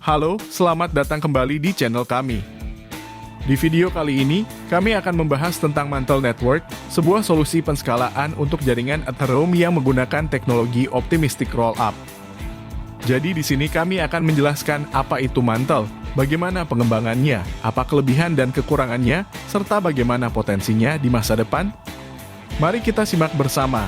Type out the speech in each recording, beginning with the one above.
Halo, selamat datang kembali di channel kami. Di video kali ini, kami akan membahas tentang Mantle Network, sebuah solusi penskalaan untuk jaringan Ethereum yang menggunakan teknologi Optimistic Rollup. Jadi di sini kami akan menjelaskan apa itu Mantle, bagaimana pengembangannya, apa kelebihan dan kekurangannya, serta bagaimana potensinya di masa depan. Mari kita simak bersama.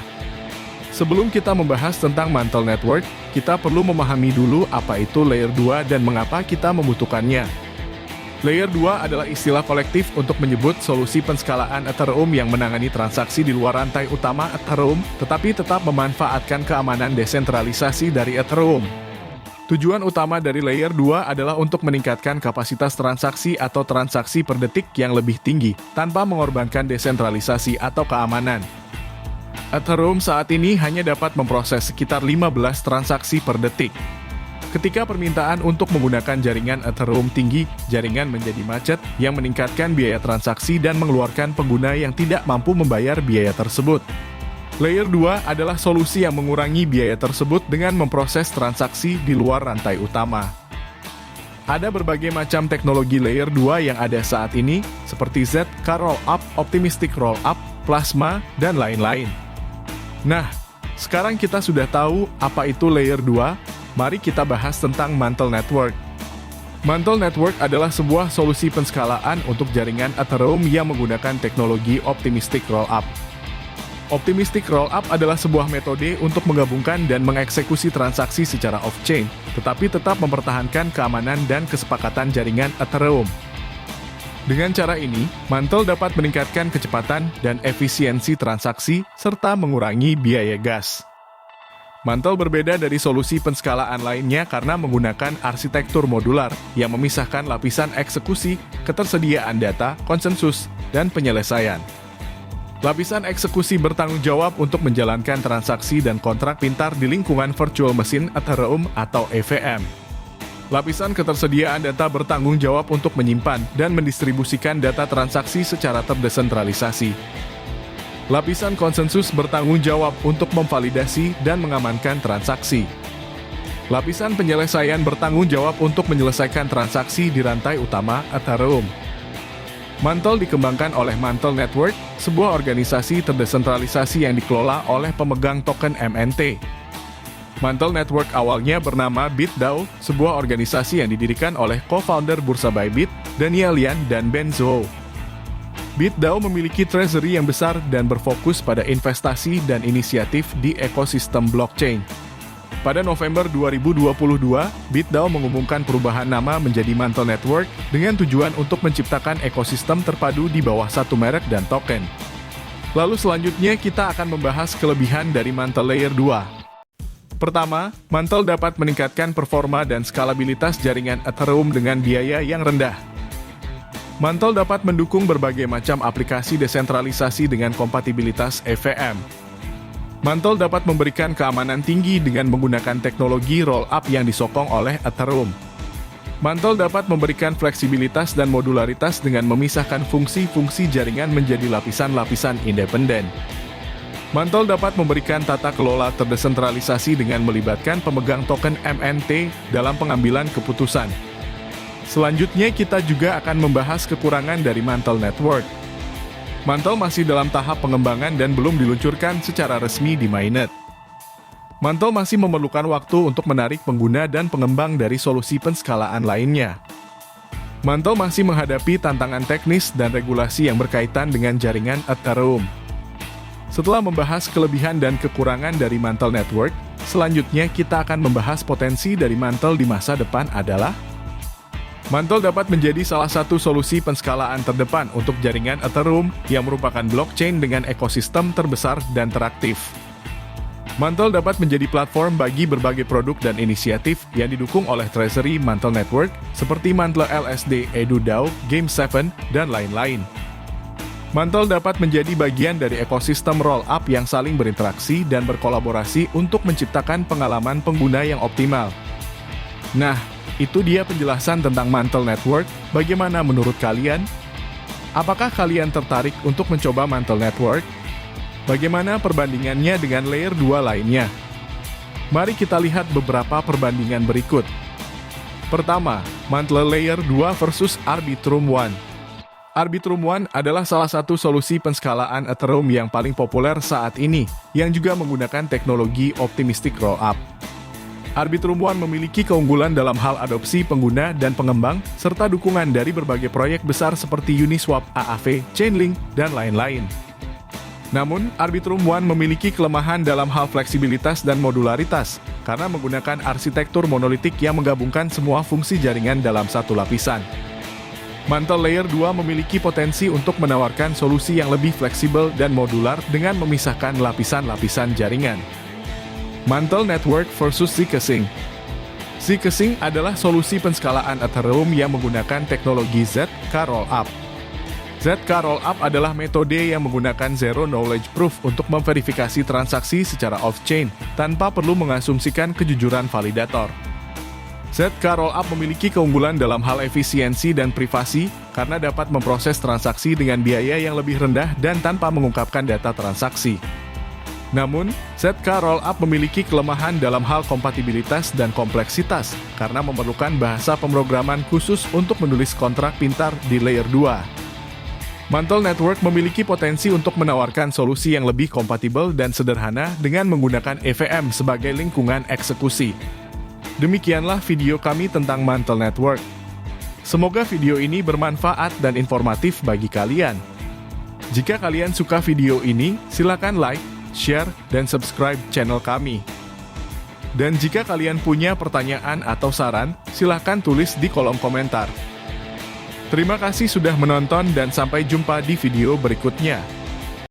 Sebelum kita membahas tentang Mantle Network, kita perlu memahami dulu apa itu Layer 2 dan mengapa kita membutuhkannya. Layer 2 adalah istilah kolektif untuk menyebut solusi penskalaan Ethereum yang menangani transaksi di luar rantai utama Ethereum, tetapi tetap memanfaatkan keamanan desentralisasi dari Ethereum. Tujuan utama dari Layer 2 adalah untuk meningkatkan kapasitas transaksi atau transaksi per detik yang lebih tinggi, tanpa mengorbankan desentralisasi atau keamanan. Ethereum saat ini hanya dapat memproses sekitar 15 transaksi per detik. Ketika permintaan untuk menggunakan jaringan Ethereum tinggi, jaringan menjadi macet yang meningkatkan biaya transaksi dan mengeluarkan pengguna yang tidak mampu membayar biaya tersebut. Layer 2 adalah solusi yang mengurangi biaya tersebut dengan memproses transaksi di luar rantai utama. Ada berbagai macam teknologi Layer 2 yang ada saat ini, seperti ZK Rollup, Optimistic Rollup, Plasma, dan lain-lain. Nah, sekarang kita sudah tahu apa itu Layer 2, mari kita bahas tentang Mantle Network. Mantle Network adalah sebuah solusi penskalaan untuk jaringan Ethereum yang menggunakan teknologi Optimistic Rollup. Optimistic Rollup adalah sebuah metode untuk menggabungkan dan mengeksekusi transaksi secara off-chain, tetapi tetap mempertahankan keamanan dan kesepakatan jaringan Ethereum. Dengan cara ini, Mantle dapat meningkatkan kecepatan dan efisiensi transaksi, serta mengurangi biaya gas. Mantle berbeda dari solusi penskalaan lainnya karena menggunakan arsitektur modular yang memisahkan lapisan eksekusi, ketersediaan data, konsensus, dan penyelesaian. Lapisan eksekusi bertanggung jawab untuk menjalankan transaksi dan kontrak pintar di lingkungan virtual machine Ethereum atau EVM. Lapisan ketersediaan data bertanggung jawab untuk menyimpan dan mendistribusikan data transaksi secara terdesentralisasi. Lapisan konsensus bertanggung jawab untuk memvalidasi dan mengamankan transaksi. Lapisan penyelesaian bertanggung jawab untuk menyelesaikan transaksi di rantai utama Ethereum. Mantle dikembangkan oleh Mantle Network, sebuah organisasi terdesentralisasi yang dikelola oleh pemegang token MNT. Mantle Network awalnya bernama BitDAO, sebuah organisasi yang didirikan oleh co-founder bursa Bybit, Daniel Yan dan Ben Zhou. BitDAO memiliki treasury yang besar dan berfokus pada investasi dan inisiatif di ekosistem blockchain. Pada November 2022, BitDAO mengumumkan perubahan nama menjadi Mantle Network dengan tujuan untuk menciptakan ekosistem terpadu di bawah satu merek dan token. Lalu selanjutnya kita akan membahas kelebihan dari Mantle Layer 2. Pertama, Mantle dapat meningkatkan performa dan skalabilitas jaringan Ethereum dengan biaya yang rendah. Mantle dapat mendukung berbagai macam aplikasi desentralisasi dengan kompatibilitas EVM. Mantle dapat memberikan keamanan tinggi dengan menggunakan teknologi rollup yang disokong oleh Ethereum. Mantle dapat memberikan fleksibilitas dan modularitas dengan memisahkan fungsi-fungsi jaringan menjadi lapisan-lapisan independen. Mantle dapat memberikan tata kelola terdesentralisasi dengan melibatkan pemegang token MNT dalam pengambilan keputusan. Selanjutnya kita juga akan membahas kekurangan dari Mantle Network. Mantle masih dalam tahap pengembangan dan belum diluncurkan secara resmi di mainnet. Mantle masih memerlukan waktu untuk menarik pengguna dan pengembang dari solusi penskalaan lainnya. Mantle masih menghadapi tantangan teknis dan regulasi yang berkaitan dengan jaringan Ethereum. Setelah membahas kelebihan dan kekurangan dari Mantle Network, selanjutnya kita akan membahas potensi dari Mantle di masa depan adalah Mantle dapat menjadi salah satu solusi penskalaan terdepan untuk jaringan Ethereum yang merupakan blockchain dengan ekosistem terbesar dan teraktif. Mantle dapat menjadi platform bagi berbagai produk dan inisiatif yang didukung oleh Treasury Mantle Network seperti Mantle LSD, EduDAO, Game7, dan lain-lain. Mantle dapat menjadi bagian dari ekosistem rollup yang saling berinteraksi dan berkolaborasi untuk menciptakan pengalaman pengguna yang optimal. Nah, itu dia penjelasan tentang Mantle Network. Bagaimana menurut kalian? Apakah kalian tertarik untuk mencoba Mantle Network? Bagaimana perbandingannya dengan Layer 2 lainnya? Mari kita lihat beberapa perbandingan berikut. Pertama, Mantle Layer 2 versus Arbitrum One. Arbitrum One adalah salah satu solusi penskalaan Ethereum yang paling populer saat ini, yang juga menggunakan teknologi optimistic rollup. Arbitrum One memiliki keunggulan dalam hal adopsi pengguna dan pengembang, serta dukungan dari berbagai proyek besar seperti Uniswap, AAV, Chainlink, dan lain-lain. Namun, Arbitrum One memiliki kelemahan dalam hal fleksibilitas dan modularitas, karena menggunakan arsitektur monolitik yang menggabungkan semua fungsi jaringan dalam satu lapisan. Mantle Layer 2 memiliki potensi untuk menawarkan solusi yang lebih fleksibel dan modular dengan memisahkan lapisan-lapisan jaringan. Mantle Network versus Zcash. Zcash adalah solusi penskalaan Ethereum yang menggunakan teknologi ZK Rollup. ZK Rollup adalah metode yang menggunakan Zero Knowledge Proof untuk memverifikasi transaksi secara off-chain, tanpa perlu mengasumsikan kejujuran validator. ZK Rollup memiliki keunggulan dalam hal efisiensi dan privasi, karena dapat memproses transaksi dengan biaya yang lebih rendah dan tanpa mengungkapkan data transaksi. Namun, ZK Rollup memiliki kelemahan dalam hal kompatibilitas dan kompleksitas, karena memerlukan bahasa pemrograman khusus untuk menulis kontrak pintar di Layer 2. Mantle Network memiliki potensi untuk menawarkan solusi yang lebih kompatibel dan sederhana dengan menggunakan EVM sebagai lingkungan eksekusi. Demikianlah video kami tentang Mantle Network. Semoga video ini bermanfaat dan informatif bagi kalian. Jika kalian suka video ini, silakan like, share, dan subscribe channel kami. Dan jika kalian punya pertanyaan atau saran, silahkan tulis di kolom komentar. Terima kasih sudah menonton dan sampai jumpa di video berikutnya.